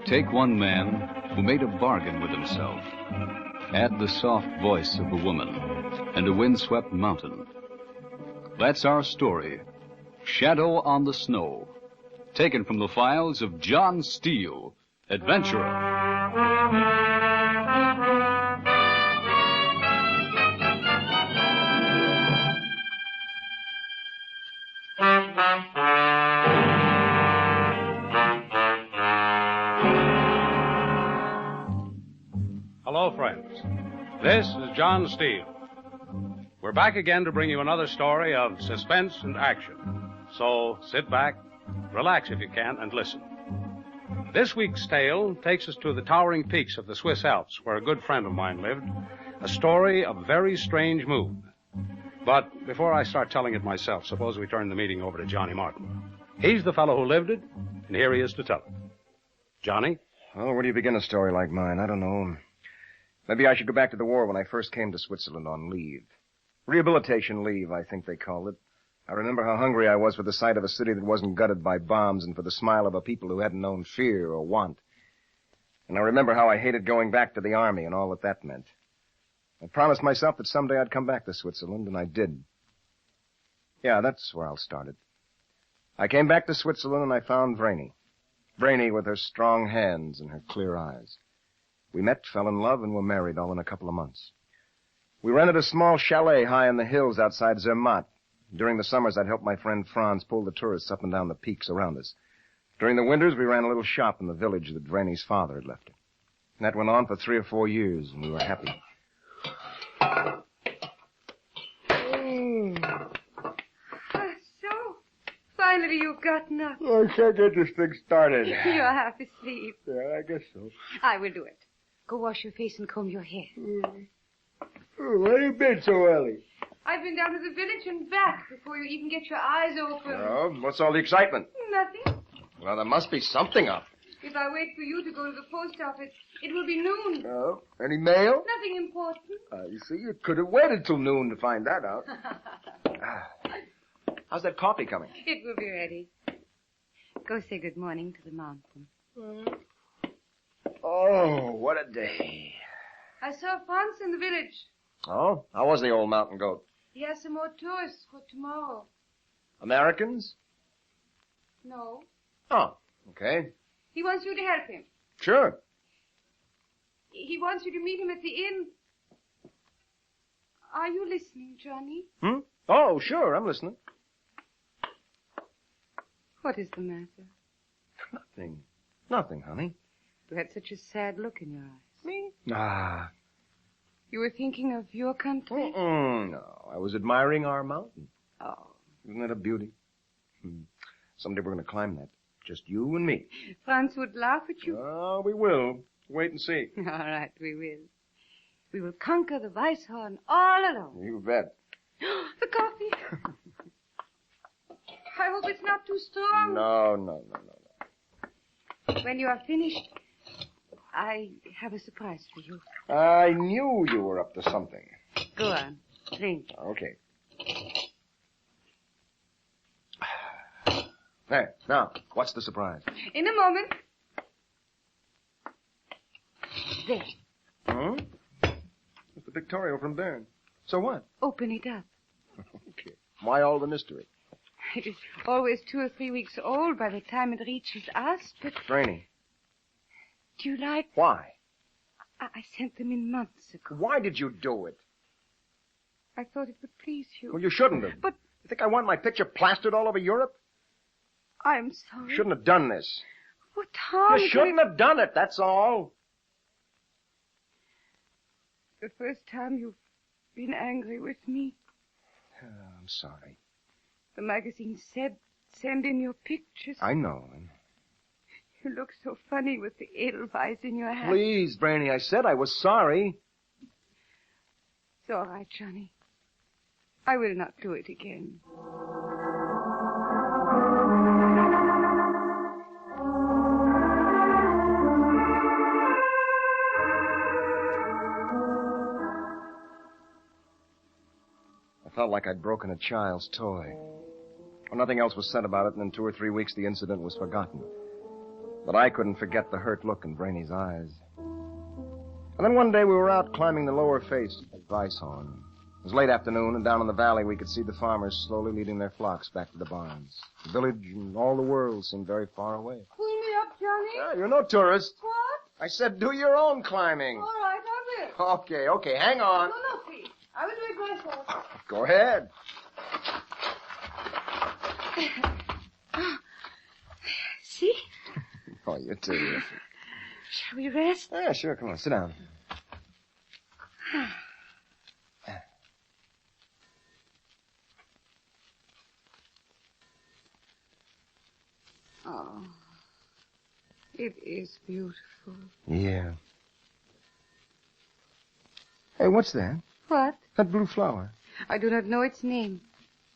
Take one man who made a bargain with himself. Add the soft voice of a woman and a windswept mountain. That's our story, Shadow on the Snow, taken from the files of John Steele, adventurer. Hello, friends. This is John Steele. We're back again to bring you another story of suspense and action. So sit back, relax if you can, and listen. This week's tale takes us to the towering peaks of the Swiss Alps, where a good friend of mine lived, a story of very strange mood. But before I start telling it myself, suppose we turn the meeting over to Johnny Martin. He's the fellow who lived it, and here he is to tell it. Johnny? Well, where do you begin a story like mine? I don't know. Maybe I should go back to the war when I first came to Switzerland on leave. Rehabilitation leave, I think they called it. I remember how hungry I was for the sight of a city that wasn't gutted by bombs and for the smile of a people who hadn't known fear or want. And I remember how I hated going back to the army and all that meant. I promised myself that someday I'd come back to Switzerland, and I did. Yeah, that's where I'll start it. I came back to Switzerland and I found Vreni. Vreni with her strong hands and her clear eyes. We met, fell in love, and were married all in a couple of months. We rented a small chalet high in the hills outside Zermatt. During the summers, I'd help my friend Franz pull the tourists up and down the peaks around us. During the winters, we ran a little shop in the village that Vreni's father had left her. And that went on for 3 or 4 years, and we were happy. So, finally you've gotten up. I can't get this thing started. You're half asleep. Yeah, I guess so. I will do it. Go wash your face and comb your hair. Where you been so early? I've been down to the village and back before you even get your eyes open. Oh, what's all the excitement? Nothing. Well, there must be something up. If I wait for you to go to the post office, it will be noon. Oh, any mail? Nothing important. You see, you could have waited till noon to find that out. How's that coffee coming? It will be ready. Go say good morning to the mountain. Oh, what a day. I saw Franz in the village. Oh? How was the old mountain goat? He has some more tourists for tomorrow. Americans? No. Oh, okay. He wants you to help him. Sure. He wants you to meet him at the inn. Are you listening, Johnny? Oh, sure, I'm listening. What is the matter? Nothing. Nothing, honey. You had such a sad look in your eyes. Me? Ah. You were thinking of your country? No, I was admiring our mountain. Oh. Isn't that a beauty? Someday we're going to climb that. Just you and me. Franz would laugh at you. Oh, we will. Wait and see. All right, we will. We will conquer the Weisshorn all alone. You bet. The coffee. I hope it's not too strong. No. When you are finished, I have a surprise for you. I knew you were up to something. Go on. Drink. Okay. There. Now, what's the surprise? In a moment. There. It's the Victoria from Bern. So what? Open it up. Okay. Why all the mystery? It is always 2 or 3 weeks old by the time it reaches us, but... Franny. Do you like... Why? I sent them in months ago. Why did you do it? I thought it would please you. Well, you shouldn't have. But... You think I want my picture plastered all over Europe? I'm sorry. You shouldn't have done this. What harm? You shouldn't have done it, that's all. The first time you've been angry with me. I'm sorry. The magazine said, send in your pictures. I know. You look so funny with the Edelweiss in your hand. Please, Brandy, I said I was sorry. It's all right, Johnny. I will not do it again. I felt like I'd broken a child's toy. Well, nothing else was said about it, and in 2 or 3 weeks the incident was forgotten. But I couldn't forget the hurt look in Brainy's eyes. And then one day we were out climbing the lower face of Weisshorn. It was late afternoon, and down in the valley we could see the farmers slowly leading their flocks back to the barns. The village and all the world seemed very far away. Pull me up, Johnny. Yeah, you're no tourist. What? I said do your own climbing. All right, I will. Okay, hang on. No, please. I will do it myself. Go ahead. See? Oh, you're terrific. Shall we rest? Yeah, sure. Come on, sit down. Oh, it is beautiful. Yeah. Hey, what's that? What? That blue flower. I do not know its name.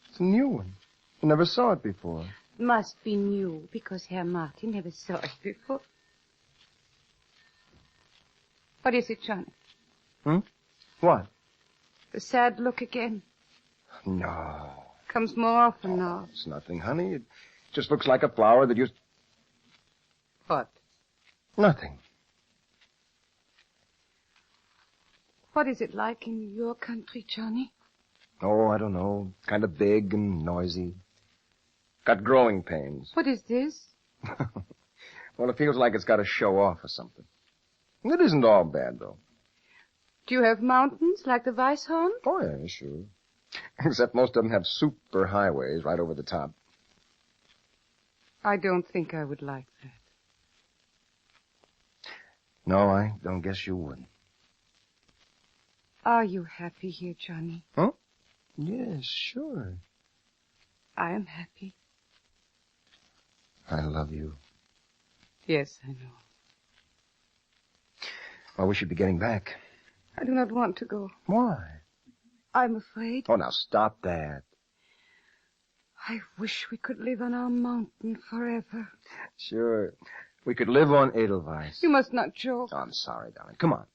It's a new one. I never saw it before. It must be new, because Herr Martin never saw it before. What is it, Johnny? What? The sad look again. No. Comes more often now. It's nothing, honey. It just looks like a flower that used... What? Nothing. What is it like in your country, Johnny? Oh, I don't know. Kind of big and noisy. Got growing pains. What is this? Well, it feels like it's got to show off or something. It isn't all bad, though. Do you have mountains like the Weisshorn? Oh, yeah, sure. Except most of them have super highways right over the top. I don't think I would like that. No, I don't guess you would. Are you happy here, Johnny? Huh? Yes, sure. I am happy. I love you. Yes, I know. Well, we should be getting back. I do not want to go. Why? I'm afraid. Oh, now stop that. I wish we could live on our mountain forever. Sure. We could live on Edelweiss. You must not joke. Oh, I'm sorry, darling. Come on.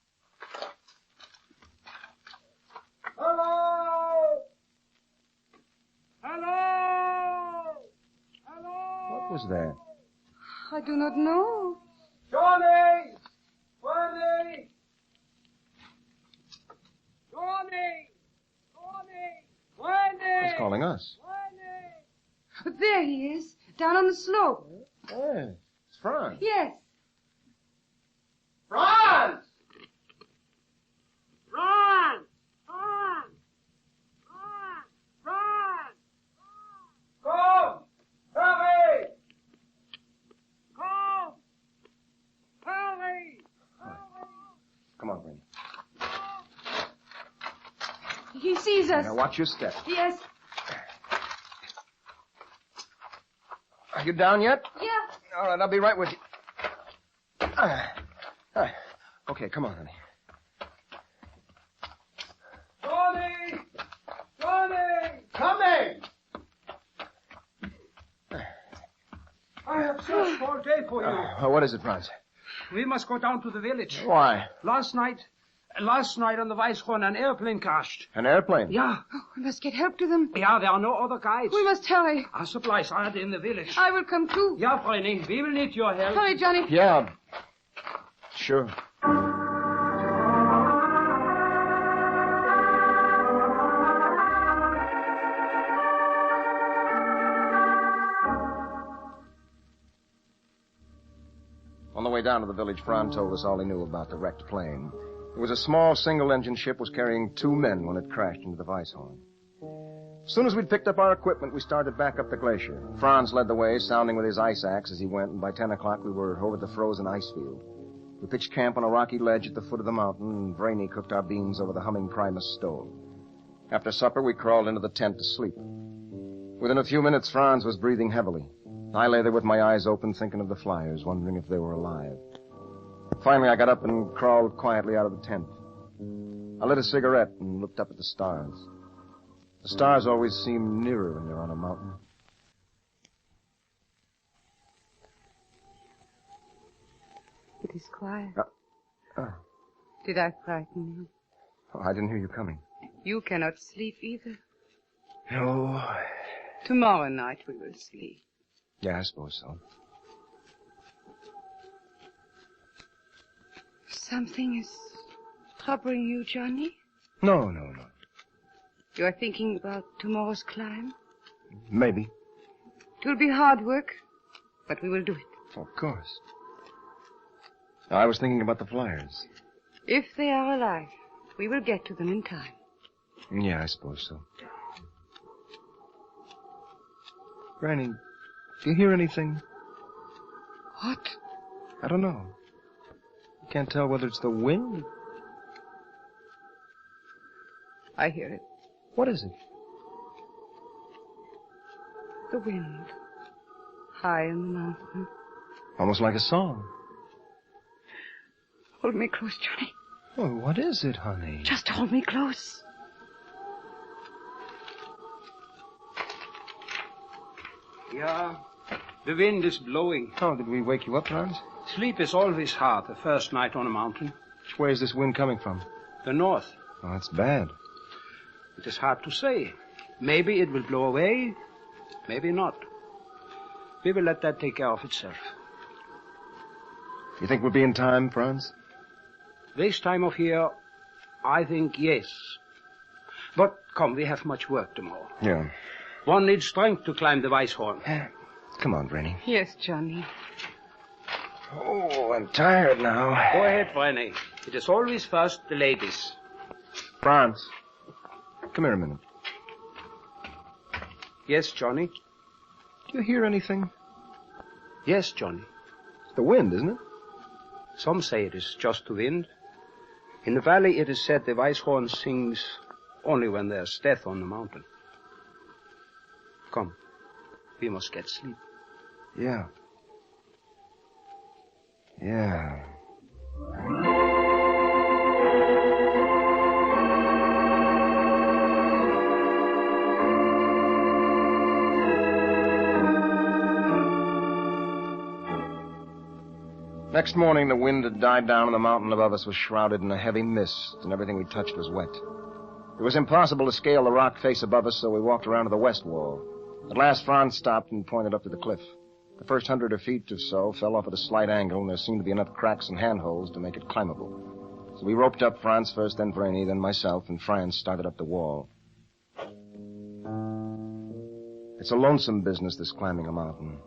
Hello! Hello! Hello! What was that? I do not know. Johnny! Johnny! Johnny! Johnny! Wendy! He's calling us. But there he is, down on the slope. Hey, it's Franz. Yes. Franz! Franz! Franz! Franz! Come! Hurry! Come! Hurry! Come on, Brady. He sees us. Now, watch your step. Yes. Are you down yet? Yeah. All right, I'll be right with you. Okay, come on, honey. Johnny! Johnny! Coming! I have searched all day for you. What is it, Franz? We must go down to the village. Why? Last night on the Weisshorn, an airplane crashed. An airplane? Yeah. Oh, we must get help to them. Yeah, there are no other guides. We must hurry. Our supplies are in the village. I will come too. Yeah, Brenny, we will need your help. Hurry, Johnny. Yeah. Sure. On the way down to the village, Franz told us all he knew about the wrecked plane. It was a small single-engine ship was carrying 2 men when it crashed into the Weisshorn. As soon as we'd picked up our equipment, we started back up the glacier. Franz led the way, sounding with his ice axe as he went, and by 10 o'clock we were over the frozen ice field. We pitched camp on a rocky ledge at the foot of the mountain, and Brainy cooked our beans over the humming Primus stove. After supper, we crawled into the tent to sleep. Within a few minutes, Franz was breathing heavily. I lay there with my eyes open, thinking of the flyers, wondering if they were alive. Finally, I got up and crawled quietly out of the tent. I lit a cigarette and looked up at the stars. The stars always seem nearer when you're on a mountain. It is quiet. Oh. Did I frighten you? Oh, I didn't hear you coming. You cannot sleep either. No. Tomorrow night we will sleep. Yeah, I suppose so. Something is troubling you, Johnny? No. You are thinking about tomorrow's climb? Maybe. It will be hard work, but we will do it. Of course. I was thinking about the flyers. If they are alive, we will get to them in time. Yeah, I suppose so. Granny, do you hear anything? What? I don't know. I can't tell whether it's the wind. I hear it. What is it? The wind. High in the mountain. Almost like a song. Hold me close, Johnny. Oh, what is it, honey? Just hold me close. Yeah, the wind is blowing. Oh, did we wake you up, Franz? Sleep is always hard the first night on a mountain. Which way is this wind coming from? The north. Oh, that's bad. It is hard to say. Maybe it will blow away, maybe not. We will let that take care of itself. You think we'll be in time, Franz? This time of year, I think yes. But come, we have much work tomorrow. Yeah. One needs strength to climb the Weisshorn. Come on, Granny. Yes, Johnny. Oh, I'm tired now. Go ahead, Brenny. It is always first the ladies. Franz, come here a minute. Yes, Johnny? Do you hear anything? Yes, Johnny. It's the wind, isn't it? Some say it is just the wind. In the valley, it is said the Weisshorn sings only when there's death on the mountain. Come, we must get sleep. Yeah. Yeah. Next morning, the wind had died down and the mountain above us was shrouded in a heavy mist, and everything we touched was wet. It was impossible to scale the rock face above us, so we walked around to the west wall. At last, Franz stopped and pointed up to the cliff. The first 100 feet or so fell off at a slight angle, and there seemed to be enough cracks and handholds to make it climbable. So we roped up Franz first, then Vreni, then myself, and Franz started up the wall. It's a lonesome business, this climbing a mountain.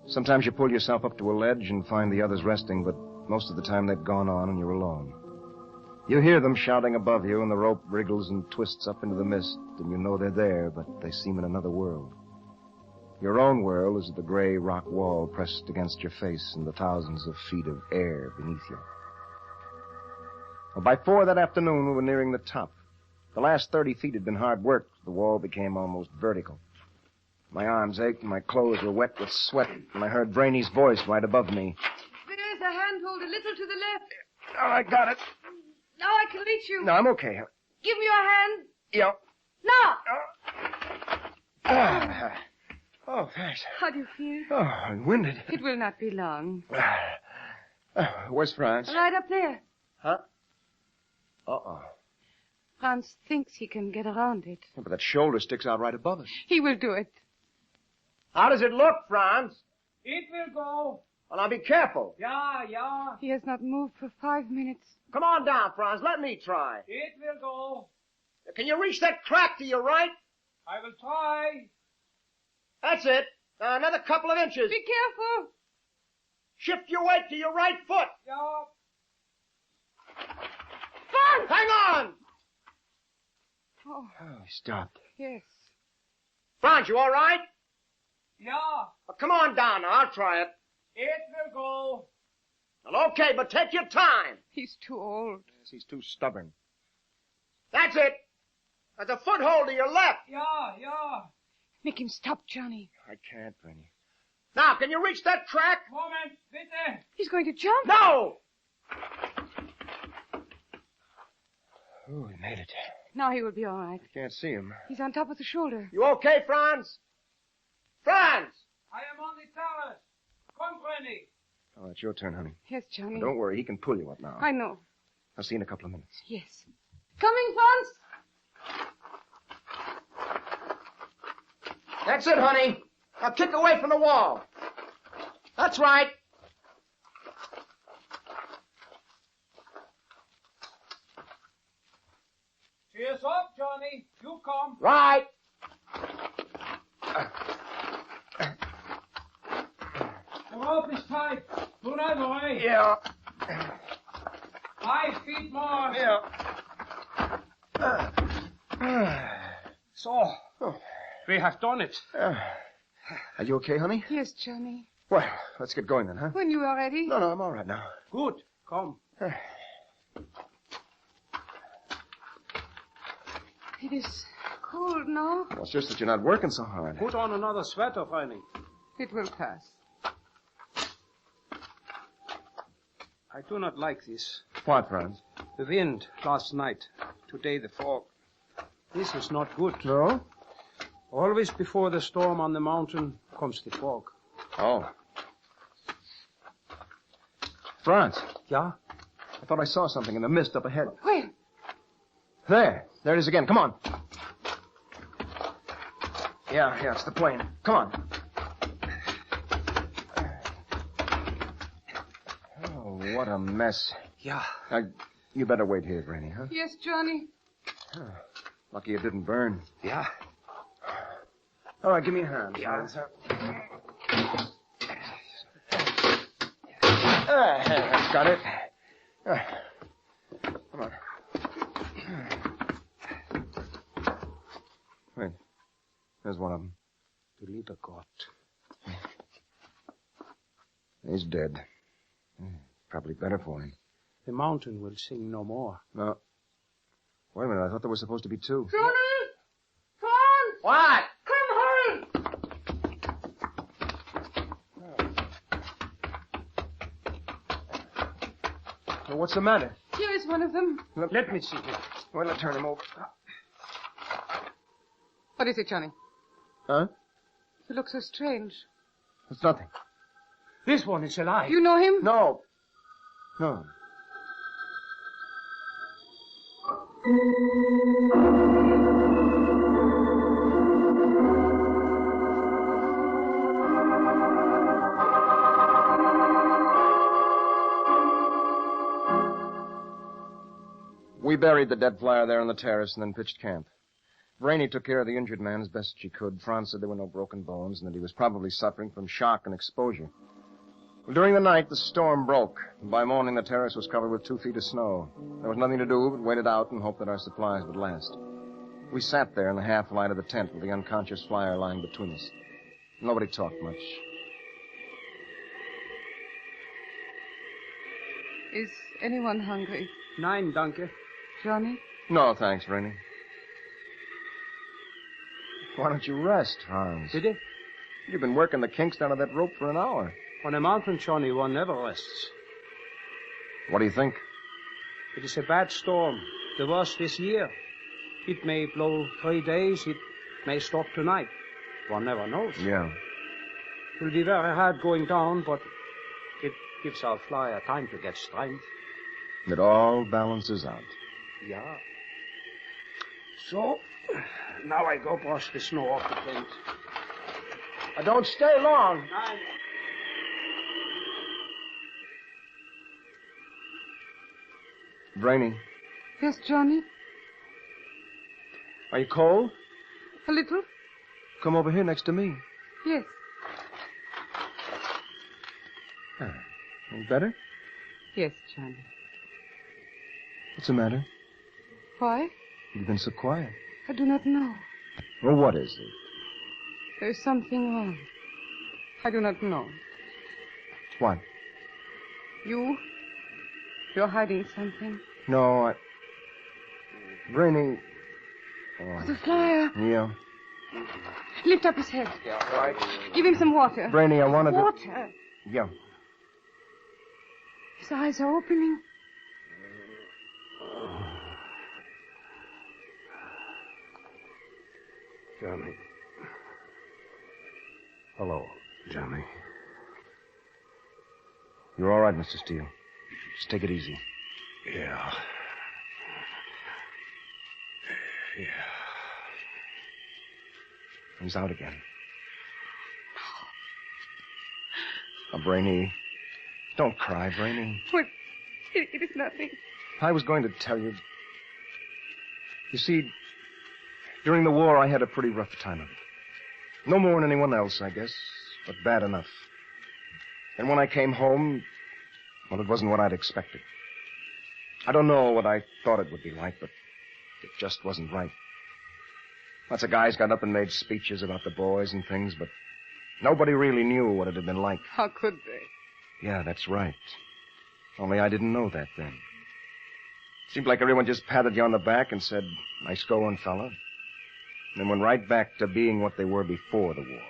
Sometimes you pull yourself up to a ledge and find the others resting, but most of the time they've gone on and you're alone. You hear them shouting above you, and the rope wriggles and twists up into the mist, and you know they're there, but they seem in another world. Your own world is the gray rock wall pressed against your face and the thousands of feet of air beneath you. Well, by 4 that afternoon, we were nearing the top. The last 30 feet had been hard work. The wall became almost vertical. My arms ached and my clothes were wet with sweat, and I heard Brainey's voice right above me. There is a handhold a little to the left. Oh, I got it. Now I can reach you. No, I'm okay. Give me your hand. Yeah. Now. Oh, thanks. How do you feel? Oh, I'm winded. It will not be long. Where's Franz? Right up there. Huh? Uh-oh. Franz thinks he can get around it. Yeah, but that shoulder sticks out right above us. He will do it. How does it look, Franz? It will go. Well, now be careful. Yeah. He has not moved for 5 minutes. Come on down, Franz. Let me try. It will go. Can you reach that crack to your right? I will try. That's it. Another couple of inches. Be careful. Shift your weight to your right foot. Yeah. Franz! Hang on. Oh, He stopped. yes. Franz, you all right? Yeah. Well, come on down now. I'll try it. It will go. Well, okay, but take your time. He's too old. Yes, he's too stubborn. That's it. There's a foothold to your left. Yeah. Make him stop, Johnny. I can't, Benny. Now, can you reach that crack? Moment, bitte. He's going to jump. No! Oh, he made it. Now he will be all right. I can't see him. He's on top of the shoulder. You okay, Franz? Franz! I am on the terrace. Come, Brenny. Oh, it's your turn, honey. Yes, Johnny. Don't worry, he can pull you up now. I know. I'll see you in a couple of minutes. Yes. Coming, Franz. That's it, honey. Now kick away from the wall. That's right. come. Right. The rope is tight. Do not worry. Yeah. 5 feet more. Yeah. So, we have done it. Are you okay, honey? Yes, Johnny. Well, let's get going then, huh? When you are ready. No, I'm all right now. Good. Come. It is cold now. Well, it's just that you're not working so hard. Put on another sweater, Franny. It will pass. I do not like this. What, Franz? The wind last night. Today the fog. This is not good. No? Always before the storm on the mountain comes the fog. Oh. Franz, Yeah? I thought I saw something in the mist up ahead. Where? There it is again. Come on. Yeah, it's the plane. Come on. Oh, what a mess. Yeah. Now, you better wait here, Granny, huh? Yes, Johnny. Lucky it didn't burn. Yeah. All right, give me a hand. Yeah. That's got it. Come on. Wait. There's one of them. The lieber Gott. He's dead. Probably better for him. The mountain will sing no more. No. Wait a minute. I thought there was supposed to be two. Johnny! Franz! What? Come hurry! Well, what's the matter? Here is one of them. Let me see him. Well, let's turn him over. What is it, Johnny? Huh? You look so strange. It's nothing. This one is alive. You know him? No. We buried the dead flyer there on the terrace and then pitched camp. Rainey took care of the injured man as best she could. Franz said there were no broken bones and that he was probably suffering from shock and exposure. Well, during the night, the storm broke. By morning, the terrace was covered with 2 feet of snow. There was nothing to do but wait it out and hope that our supplies would last. We sat there in the half light of the tent with the unconscious flyer lying between us. Nobody talked much. Is anyone hungry? Nein, danke. Johnny? No, thanks, Rainey. Why don't you rest, Hans? Did it? You've been working the kinks down of that rope for an hour. On a mountain, Johnny, one never rests. What do you think? It is a bad storm. The worst this year. It may blow 3 days. It may stop tonight. One never knows. Yeah. It will be very hard going down, but it gives our flyer time to get strength. It all balances out. Yeah. So, now I go brush the snow off the tent. Don't stay long. Brainy, Yes, Johnny? are you cold? A little? Come over here next to me. Yes. Any better? Yes, Johnny. What's the matter? Why? You've been so quiet. I do not know. Well, what is it? There is something wrong. I do not know. What? You're hiding something. No, Brainy. Oh, The flyer. yeah. Lift up his head. Yeah, right. Give him some water. Brainy, I wanted to... Water. Yeah. His eyes are opening. Johnny. Hello, Johnny. You're all right, Mr. Steele. Just take it easy. Yeah. He's out again. Oh, Brainy. Don't cry, Brainy. What? It is nothing. I was going to tell you. You see, During the war, I had a pretty rough time of it. No more than anyone else, I guess, but bad enough. And when I came home, well, it wasn't what I'd expected. I don't know what I thought it would be like, but it just wasn't right. Lots of guys got up and made speeches about the boys and things, but nobody really knew what it had been like. How could they? Yeah, that's right. Only I didn't know that then. Seemed like everyone just patted you on the back and said, nice going, fella. And then went right back to being what they were before the war,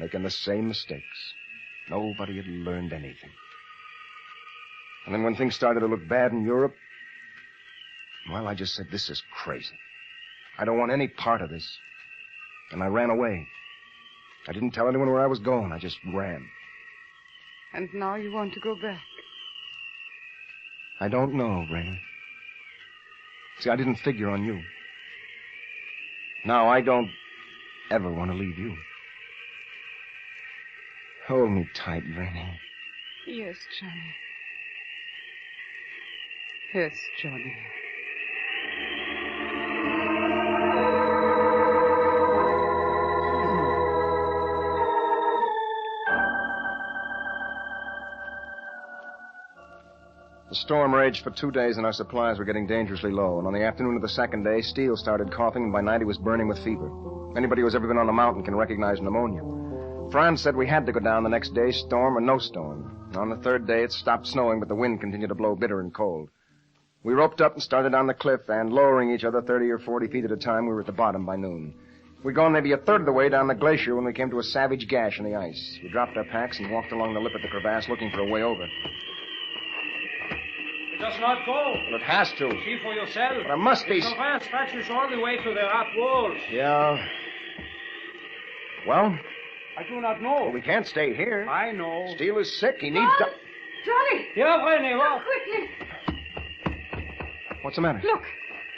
making the same mistakes. Nobody had learned anything. And then when things started to look bad in Europe, well, I just said, this is crazy. I don't want any part of this. And I ran away. I didn't tell anyone where I was going. I just ran. And now you want to go back? I don't know, Raina. See, I didn't figure on you. Now, I don't ever want to leave you. Hold me tight, Raina. Yes, Johnny. Yes, Johnny. The storm raged for 2 days, and our supplies were getting dangerously low. And on the afternoon of the second day, Steele started coughing, and by night he was burning with fever. Anybody who's ever been on a mountain can recognize pneumonia. Franz said we had to go down the next day, storm or no storm. On the third day, it stopped snowing, but the wind continued to blow bitter and cold. We roped up and started down the cliff, and lowering each other 30 or 40 feet at a time, we were at the bottom by noon. We'd gone maybe a third of the way down the glacier when we came to a savage gash in the ice. We dropped our packs and walked along the lip of the crevasse looking for a way over. It does not go. Well, it has to. See for yourself. But it must be. The crevasse stretches all the way to the rock walls. Yeah. Well, I do not know. we can't stay here. I know. Steele is sick. He needs to... Johnny! Here, Rennie, Come walk. quickly. What's the matter? Look,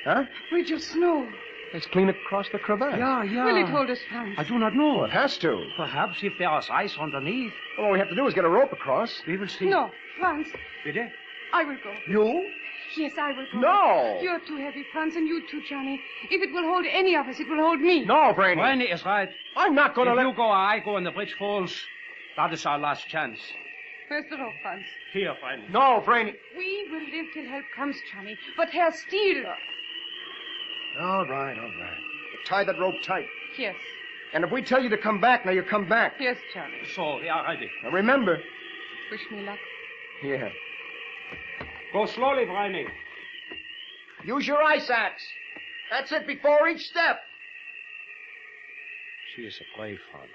Huh? bridge of snow. It's clean across the crevasse. Yeah. Will it hold us, Franz? I do not know. Well, it has to. Perhaps if there is ice underneath, Well, all we have to do is get a rope across. we will see. No, Franz, Bitte? I will go. You? Yes, I will go. No. You're too heavy, Franz, and you too, Johnny. If it will hold any of us, it will hold me. No, Brainy. Rennie is right. I'm not going to If let... you go or I go and the bridge falls, that is our last chance. Where's the rope, Franz? Here, Rennie. No, Brainy. We will live till help comes, Johnny. But Herr Steele... All right. But tie that rope tight. Yes. And if we tell you to come back, now you come back. Yes, Johnny. So, we are ready. Now remember. Wish me luck. Yeah. Go slowly, Rennie. Use your ice axe. That's it before each step. She is a brave father.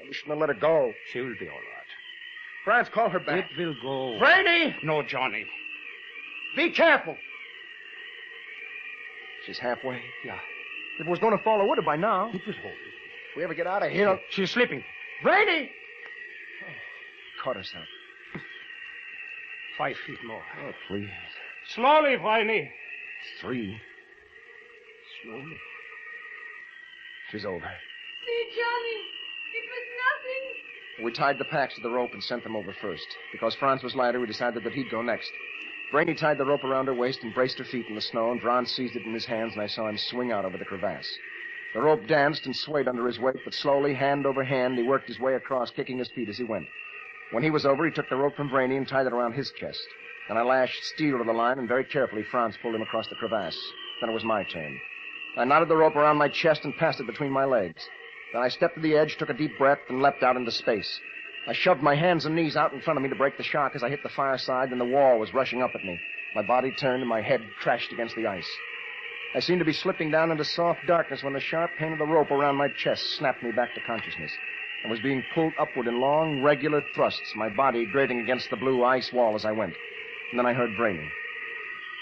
We shouldn't have let her go. She will be all right. Franz, call her back. It will go. Brainy! No, Johnny. Be careful. She's halfway. Yeah. If it was going to fall, it would have by now. It will hold. If we ever get out of here... She's slipping. Brainy! Oh, caught herself. 5 feet more. Oh, please. Slowly, Rennie. 3. Slowly. She's over. See, Johnny, it was nothing. We tied the packs to the rope and sent them over first. Because Franz was lighter, we decided that he'd go next. Brainy tied the rope around her waist and braced her feet in the snow, and Franz seized it in his hands, and I saw him swing out over the crevasse. The rope danced and swayed under his weight, but slowly, hand over hand, he worked his way across, kicking his feet as he went. When he was over, he took the rope from Brainy and tied it around his chest. Then I lashed Steele to the line, and very carefully Franz pulled him across the crevasse. Then it was my turn. I knotted the rope around my chest and passed it between my legs. Then I stepped to the edge, took a deep breath, and leapt out into space. I shoved my hands and knees out in front of me to break the shock as I hit the fireside, and the wall was rushing up at me. My body turned, and my head crashed against the ice. I seemed to be slipping down into soft darkness when the sharp pain of the rope around my chest snapped me back to consciousness. I was being pulled upward in long, regular thrusts, my body grating against the blue ice wall as I went. And then I heard Brainy.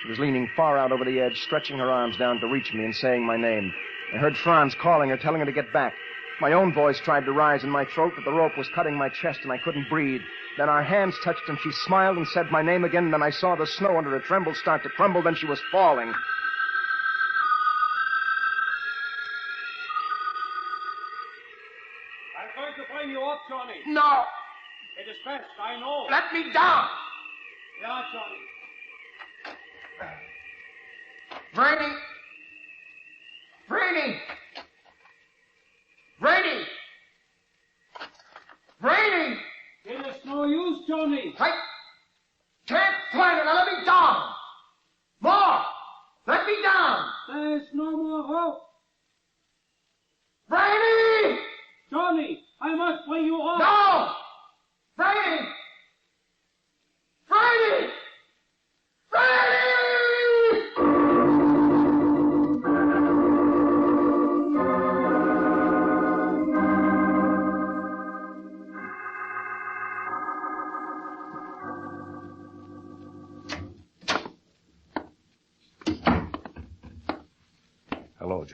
She was leaning far out over the edge, stretching her arms down to reach me and saying my name. I heard Franz calling her, telling her to get back. My own voice tried to rise in my throat, but the rope was cutting my chest and I couldn't breathe. Then our hands touched and she smiled and said my name again, and then I saw the snow under her tremble start to crumble, then she was falling. I'm going to bring you up, Johnny. No! It is best, I know. Let me down! Yeah, Johnny. Brainy! Brainy!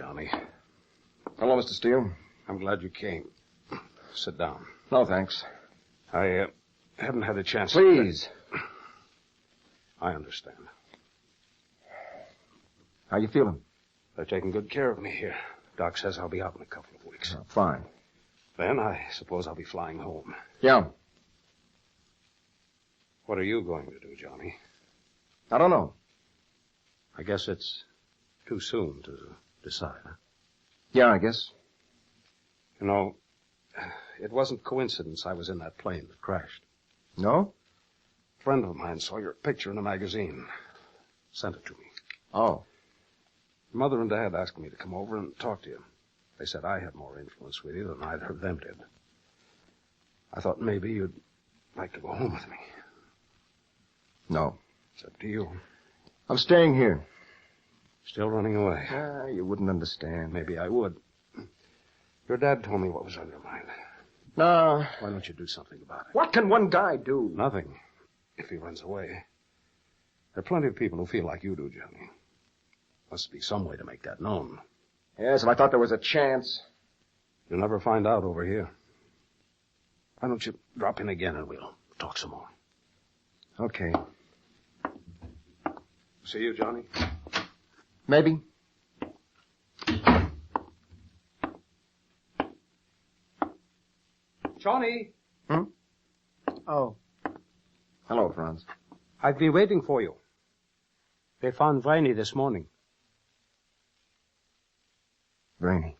Johnny. Hello, Mr. Steele. I'm glad you came. Sit down. No, thanks. I haven't had a chance. Please. I understand. How you feeling? They're taking good care of me here. Doc says I'll be out in a couple of weeks. Oh, fine. Then I suppose I'll be flying home. Yeah. What are you going to do, Johnny? I don't know. I guess it's too soon to decide. Huh? Yeah, I guess. You know, it wasn't coincidence I was in that plane that crashed. No? A friend of mine saw your picture in a magazine. Sent it to me. Oh. Mother and Dad asked me to come over and talk to you. They said I had more influence with you than either of them did. I thought maybe you'd like to go home with me. No. It's up to you. I'm staying here. Still running away. You wouldn't understand. Maybe I would. Your dad told me what was on your mind. No. Why don't you do something about it? What can one guy do? Nothing. If he runs away. There are plenty of people who feel like you do, Johnny. Must be some way to make that known. Yes, if I thought there was a chance. You'll never find out over here. Why don't you drop in again and we'll talk some more. Okay. See you, Johnny? Maybe. Johnny! Hmm? Oh, Hello, Franz. I've been waiting for you. They found Vreni this morning. Rainey.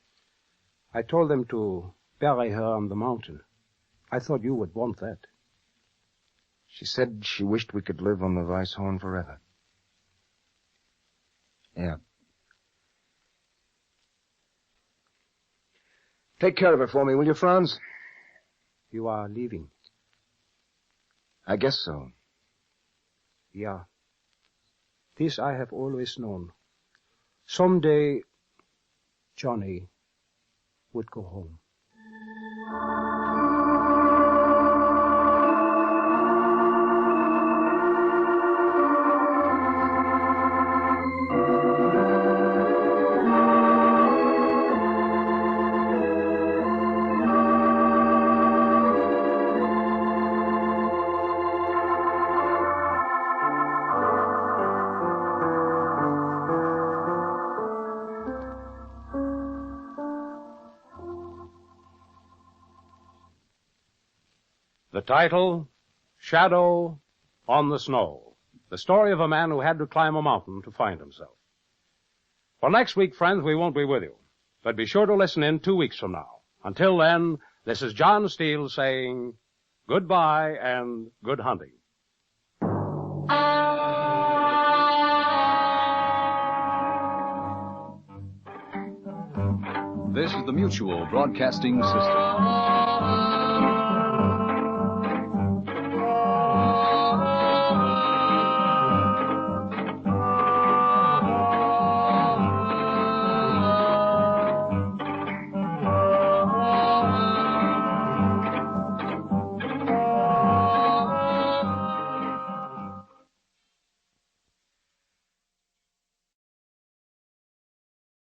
I told them to bury her on the mountain. I thought you would want that. She said she wished we could live on the Weisshorn forever. Yeah. Take care of her for me, will you, Franz? You are leaving. I guess so. Yeah. This I have always known. Someday, Johnny would go home. The title, Shadow on the Snow. The story of a man who had to climb a mountain to find himself. Well, next week, friends, we won't be with you. But be sure to listen in 2 weeks from now. Until then, this is John Steele saying goodbye and good hunting. This is the Mutual Broadcasting System.